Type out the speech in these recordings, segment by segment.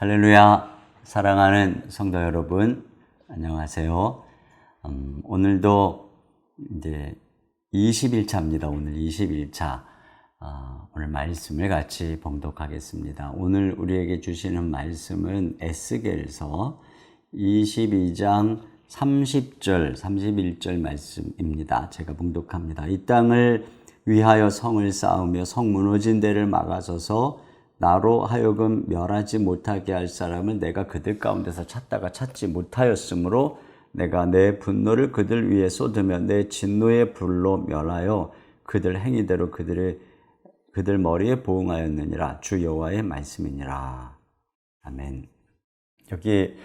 할렐루야. 사랑하는 성도 여러분, 안녕하세요. 오늘도 이제 21차입니다. 오늘 21차. 오늘 말씀을 같이 봉독하겠습니다. 오늘 우리에게 주시는 말씀은 에스겔서 22장 30절, 31절 말씀입니다. 제가 봉독합니다. 이 땅을 위하여 성을 쌓으며 성 무너진 데를 막아서서 나로 하여금 멸하지 못하게 할 사람을 내가 그들 가운데서 찾다가 찾지 못하였으므로 내가 내 분노를 그들 위에 쏟으며 내 진노의 불로 멸하여 그들 행위대로 그들 머리에 보응하였느니라. 주 여호와의 말씀이니라. 아멘. 여기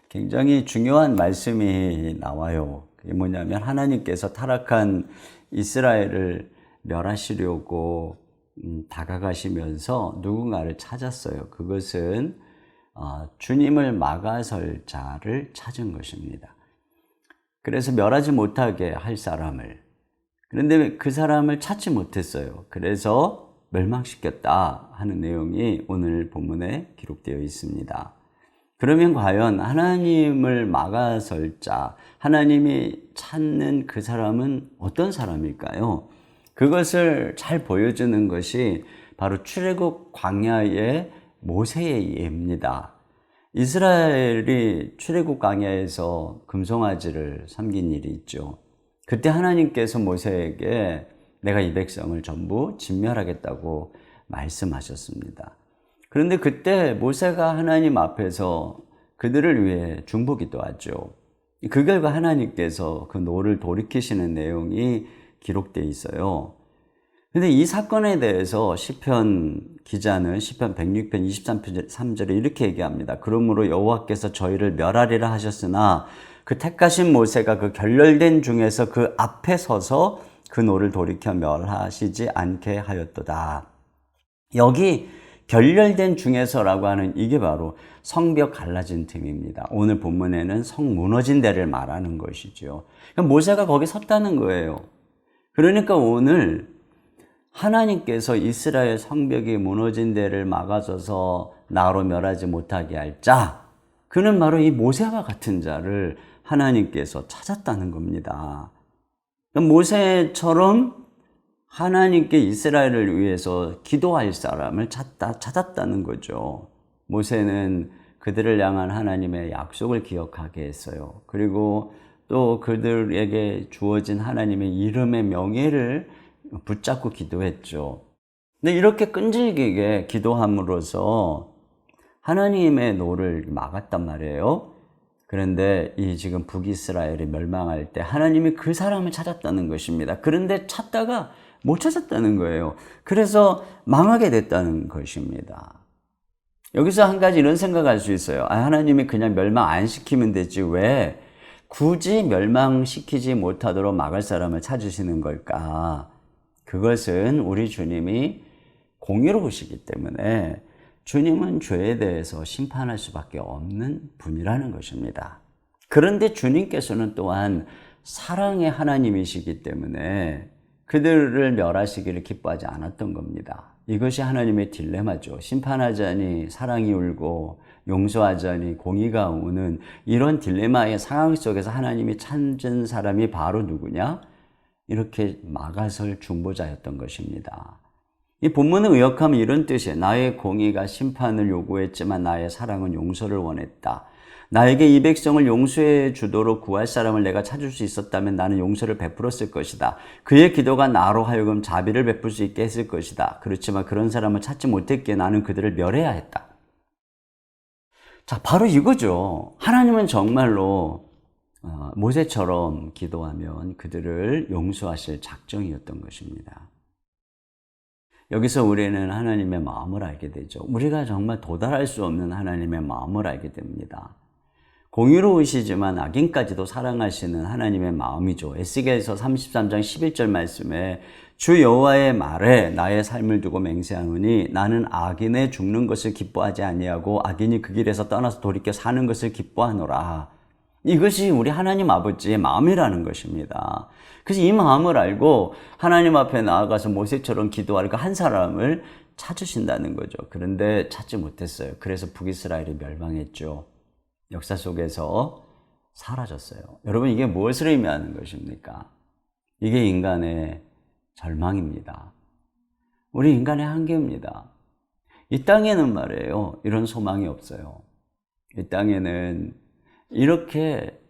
굉장히 중요한 말씀이 나와요. 그게 뭐냐면 하나님께서 타락한 이스라엘을 멸하시려고 다가가시면서 누군가를 찾았어요. 그것은 주님을 막아설 자를 찾은 것입니다. 그래서 멸하지 못하게 할 사람을, 그런데 그 사람을 찾지 못했어요. 그래서 멸망시켰다 하는 내용이 오늘 본문에 기록되어 있습니다. 그러면 과연 하나님을 막아설 자, 하나님이 찾는 그 사람은 어떤 사람일까요? 그것을 잘 보여주는 것이 바로 출애굽 광야의 모세의 예입니다. 이스라엘이 출애굽 광야에서 금송아지를 섬긴 일이 있죠. 그때 하나님께서 모세에게 내가 이 백성을 전부 진멸하겠다고 말씀하셨습니다. 그런데 그때 모세가 하나님 앞에서 그들을 위해 중보기도 하죠. 그 결과 하나님께서 그 노를 돌이키시는 내용이 기록되어 있어요. 근데 이 사건에 대해서 시편 기자는 시편 106편 23절에 이렇게 얘기합니다. 그러므로 여호와께서 저희를 멸하리라 하셨으나 그 택하신 모세가 그 결렬된 중에서 그 앞에 서서 그 노를 돌이켜 멸하시지 않게 하였도다. 여기 결렬된 중에서라고 하는 이게 바로 성벽 갈라진 틈입니다. 오늘 본문에는 성 무너진 데를 말하는 것이죠. 그러니까 모세가 거기 섰다는 거예요. 그러니까 오늘 하나님께서 이스라엘 성벽이 무너진 데를 막아서서 나로 멸하지 못하게 할 자, 그는 바로 이 모세와 같은 자를 하나님께서 찾았다는 겁니다. 모세처럼 하나님께 이스라엘을 위해서 기도할 사람을 찾았다는 거죠. 모세는 그들을 향한 하나님의 약속을 기억하게 했어요. 그리고 또 그들에게 주어진 하나님의 이름의 명예를 붙잡고 기도했죠. 근데 이렇게 끈질기게 기도함으로써 하나님의 노를 막았단 말이에요. 그런데 이 지금 북이스라엘이 멸망할 때 하나님이 그 사람을 찾았다는 것입니다. 그런데 찾다가 못 찾았다는 거예요. 그래서 망하게 됐다는 것입니다. 여기서 한 가지 이런 생각할 수 있어요. 하나님이 그냥 멸망 안 시키면 되지 왜 굳이 멸망시키지 못하도록 막을 사람을 찾으시는 걸까? 그것은 우리 주님이 공의로우시기 때문에 주님은 죄에 대해서 심판할 수밖에 없는 분이라는 것입니다. 그런데 주님께서는 또한 사랑의 하나님이시기 때문에 그들을 멸하시기를 기뻐하지 않았던 겁니다. 이것이 하나님의 딜레마죠. 심판하자니 사랑이 울고 용서하자니 공의가 오는 이런 딜레마의 상황 속에서 하나님이 찾은 사람이 바로 누구냐? 이렇게 막아설 중보자였던 것입니다. 이 본문의 의역하면 이런 뜻이에요. 나의 공의가 심판을 요구했지만 나의 사랑은 용서를 원했다. 나에게 이 백성을 용서해 주도록 구할 사람을 내가 찾을 수 있었다면 나는 용서를 베풀었을 것이다. 그의 기도가 나로 하여금 자비를 베풀 수 있게 했을 것이다. 그렇지만 그런 사람을 찾지 못했기에 나는 그들을 멸해야 했다. 자, 바로 이거죠. 하나님은 정말로 모세처럼 기도하면 그들을 용서하실 작정이었던 것입니다. 여기서 우리는 하나님의 마음을 알게 되죠. 우리가 정말 도달할 수 없는 하나님의 마음을 알게 됩니다. 공의로우시지만 악인까지도 사랑하시는 하나님의 마음이죠. 에스겔서 33장 11절 말씀에 주 여호와의 말에 나의 삶을 두고 맹세하노니 나는 악인의 죽는 것을 기뻐하지 아니하고 악인이 그 길에서 떠나서 돌이켜 사는 것을 기뻐하노라. 이것이 우리 하나님 아버지의 마음이라는 것입니다. 그래서 이 마음을 알고 하나님 앞에 나아가서 모세처럼 기도할 그 한 사람을 찾으신다는 거죠. 그런데 찾지 못했어요. 그래서 북이스라엘이 멸망했죠. 역사 속에서 사라졌어요. 여러분, 이게 무엇을 의미하는 것입니까? 이게 인간의 절망입니다. 우리 인간의 한계입니다. 이 땅에는 말이에요, 이런 소망이 없어요. 이 땅에는 이렇게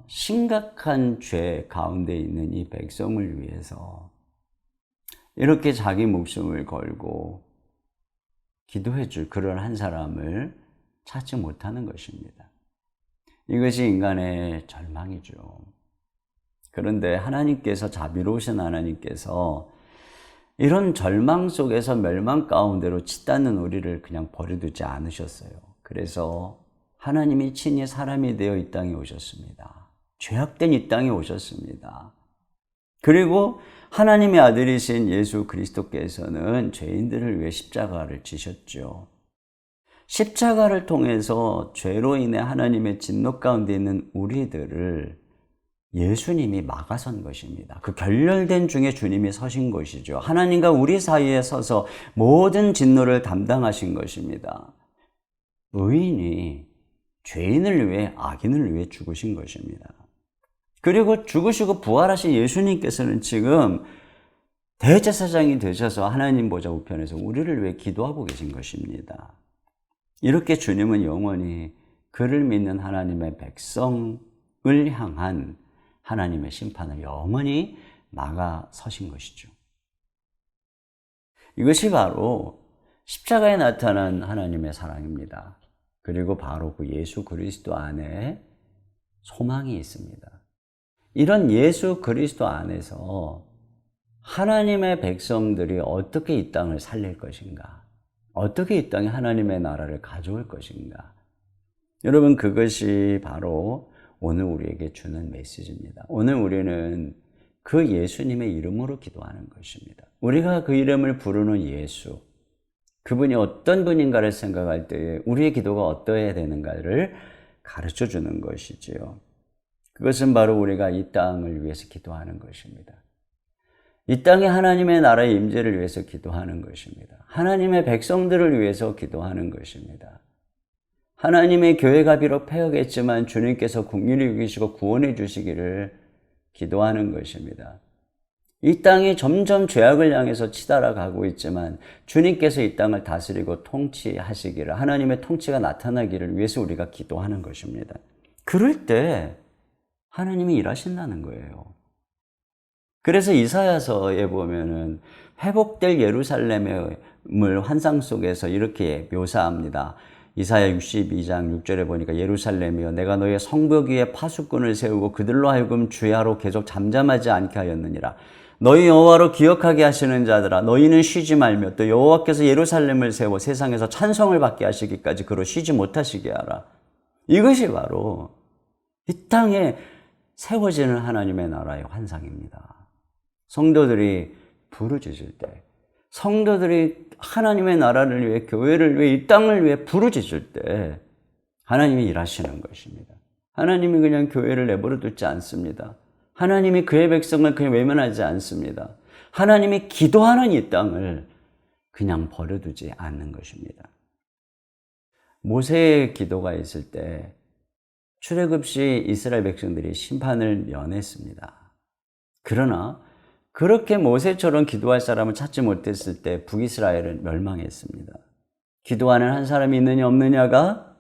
심각한 죄 가운데 있는 이 백성을 위해서 이렇게 자기 목숨을 걸고 기도해 줄 그런 한 사람을 찾지 못하는 것입니다. 이것이 인간의 절망이죠. 그런데 하나님께서, 자비로우신 하나님께서 이런 절망 속에서 멸망 가운데로 치닫는 우리를 그냥 버려두지 않으셨어요. 그래서 하나님이 친히 사람이 되어 이 땅에 오셨습니다. 죄악된 이 땅에 오셨습니다. 그리고 하나님의 아들이신 예수 그리스도께서는 죄인들을 위해 십자가를 지셨죠. 십자가를 통해서 죄로 인해 하나님의 진노 가운데 있는 우리들을 예수님이 막아선 것입니다. 그 결렬된 중에 주님이 서신 것이죠. 하나님과 우리 사이에 서서 모든 진노를 담당하신 것입니다. 의인이 죄인을 위해, 악인을 위해 죽으신 것입니다. 그리고 죽으시고 부활하신 예수님께서는 지금 대제사장이 되셔서 하나님 보좌 우편에서 우리를 위해 기도하고 계신 것입니다. 이렇게 주님은 영원히 그를 믿는 하나님의 백성을 향한 하나님의 심판을 영원히 막아 서신 것이죠. 이것이 바로 십자가에 나타난 하나님의 사랑입니다. 그리고 바로 그 예수 그리스도 안에 소망이 있습니다. 이런 예수 그리스도 안에서 하나님의 백성들이 어떻게 이 땅을 살릴 것인가? 어떻게 이 땅에 하나님의 나라를 가져올 것인가? 여러분, 그것이 바로 오늘 우리에게 주는 메시지입니다. 오늘 우리는 그 예수님의 이름으로 기도하는 것입니다. 우리가 그 이름을 부르는 예수, 그분이 어떤 분인가를 생각할 때 우리의 기도가 어떠해야 되는가를 가르쳐 주는 것이지요. 그것은 바로 우리가 이 땅을 위해서 기도하는 것입니다. 이 땅에 하나님의 나라의 임재를 위해서 기도하는 것입니다. 하나님의 백성들을 위해서 기도하는 것입니다. 하나님의 교회가 비록 폐허겠지만 주님께서 긍휼히 여기시고 구원해 주시기를 기도하는 것입니다. 이 땅이 점점 죄악을 향해서 치달아가고 있지만 주님께서 이 땅을 다스리고 통치하시기를, 하나님의 통치가 나타나기를 위해서 우리가 기도하는 것입니다. 그럴 때 하나님이 일하신다는 거예요. 그래서 이사야서에 보면은 회복될 예루살렘의 환상 속에서 이렇게 묘사합니다. 이사야 62장 6절에 보니까 예루살렘이여 내가 너의 성벽 위에 파수꾼을 세우고 그들로 하여금 주야로 계속 잠잠하지 않게 하였느니라. 너희 여호와로 기억하게 하시는 자들아 너희는 쉬지 말며 또 여호와께서 예루살렘을 세워 세상에서 찬송을 받게 하시기까지 그로 쉬지 못하시게 하라. 이것이 바로 이 땅에 세워지는 하나님의 나라의 환상입니다. 성도들이 부르짖을 때, 성도들이 하나님의 나라를 위해, 교회를 위해, 이 땅을 위해 부르짖을 때 하나님이 일하시는 것입니다. 하나님이 그냥 교회를 내버려 두지 않습니다. 하나님이 그의 백성을 그냥 외면하지 않습니다. 하나님이 기도하는 이 땅을 그냥 버려두지 않는 것입니다. 모세의 기도가 있을 때 출애굽 시 이스라엘 백성들이 심판을 면했습니다. 그러나 그렇게 모세처럼 기도할 사람을 찾지 못했을 때 북이스라엘은 멸망했습니다. 기도하는 한 사람이 있느냐 없느냐가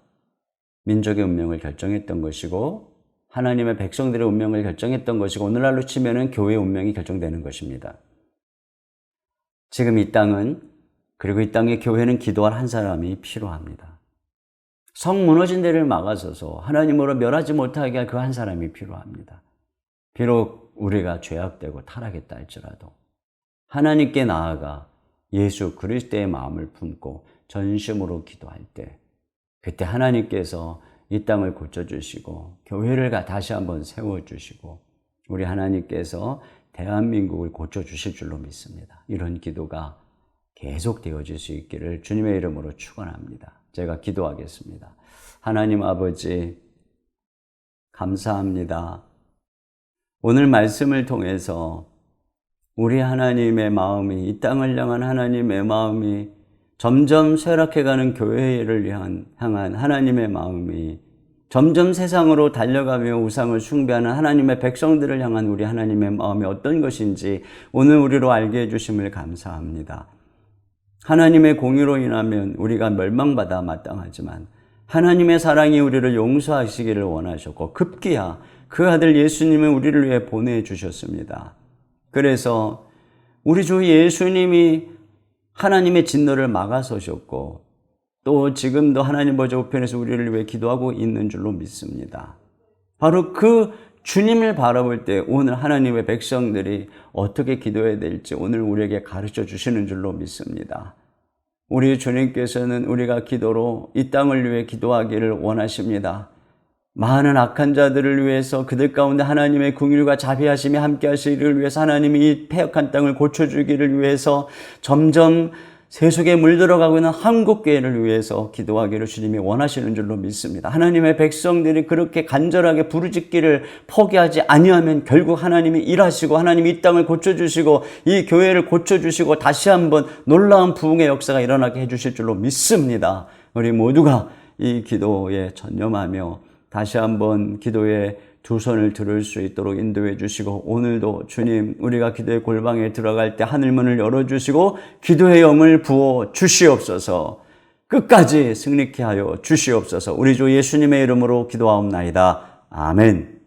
민족의 운명을 결정했던 것이고 하나님의 백성들의 운명을 결정했던 것이고 오늘날로 치면은 교회의 운명이 결정되는 것입니다. 지금 이 땅은, 그리고 이 땅의 교회는 기도할 한 사람이 필요합니다. 성 무너진 데를 막아서서 하나님으로 멸하지 못하게 할 그 한 사람이 필요합니다. 비록 우리가 죄악되고 타락했다 할지라도 하나님께 나아가 예수 그리스도의 마음을 품고 전심으로 기도할 때 그때 하나님께서 이 땅을 고쳐주시고 교회를 다시 한번 세워주시고 우리 하나님께서 대한민국을 고쳐주실 줄로 믿습니다. 이런 기도가 계속 되어질 수 있기를 주님의 이름으로 축원합니다. 제가 기도하겠습니다. 하나님 아버지 감사합니다. 오늘 말씀을 통해서 우리 하나님의 마음이, 이 땅을 향한 하나님의 마음이, 점점 쇠락해가는 교회를 향한 하나님의 마음이, 점점 세상으로 달려가며 우상을 숭배하는 하나님의 백성들을 향한 우리 하나님의 마음이 어떤 것인지 오늘 우리로 알게 해주심을 감사합니다. 하나님의 공의로 인하면 우리가 멸망받아 마땅하지만 하나님의 사랑이 우리를 용서하시기를 원하셨고 급기야 그 아들 예수님을 우리를 위해 보내주셨습니다. 그래서 우리 주 예수님이 하나님의 진노를 막아서셨고 또 지금도 하나님 보좌 우편에서 우리를 위해 기도하고 있는 줄로 믿습니다. 바로 그 주님을 바라볼 때 오늘 하나님의 백성들이 어떻게 기도해야 될지 오늘 우리에게 가르쳐 주시는 줄로 믿습니다. 우리 주님께서는 우리가 기도로 이 땅을 위해 기도하기를 원하십니다. 많은 악한 자들을 위해서 그들 가운데 하나님의 긍휼과 자비하심이 함께 하시기를 위해서 하나님이 이 패역한 땅을 고쳐주기를 위해서 점점 세속에 물들어가고 있는 한국교회를 위해서 기도하기를 주님이 원하시는 줄로 믿습니다. 하나님의 백성들이 그렇게 간절하게 부르짖기를 포기하지 아니하면 결국 하나님이 일하시고 하나님이 이 땅을 고쳐주시고 이 교회를 고쳐주시고 다시 한번 놀라운 부흥의 역사가 일어나게 해주실 줄로 믿습니다. 우리 모두가 이 기도에 전념하며 다시 한번 기도에 두 손을 들을 수 있도록 인도해 주시고 오늘도 주님 우리가 기도의 골방에 들어갈 때 하늘문을 열어주시고 기도의 영을 부어 주시옵소서. 끝까지 승리케 하여 주시옵소서. 우리 주 예수님의 이름으로 기도하옵나이다. 아멘.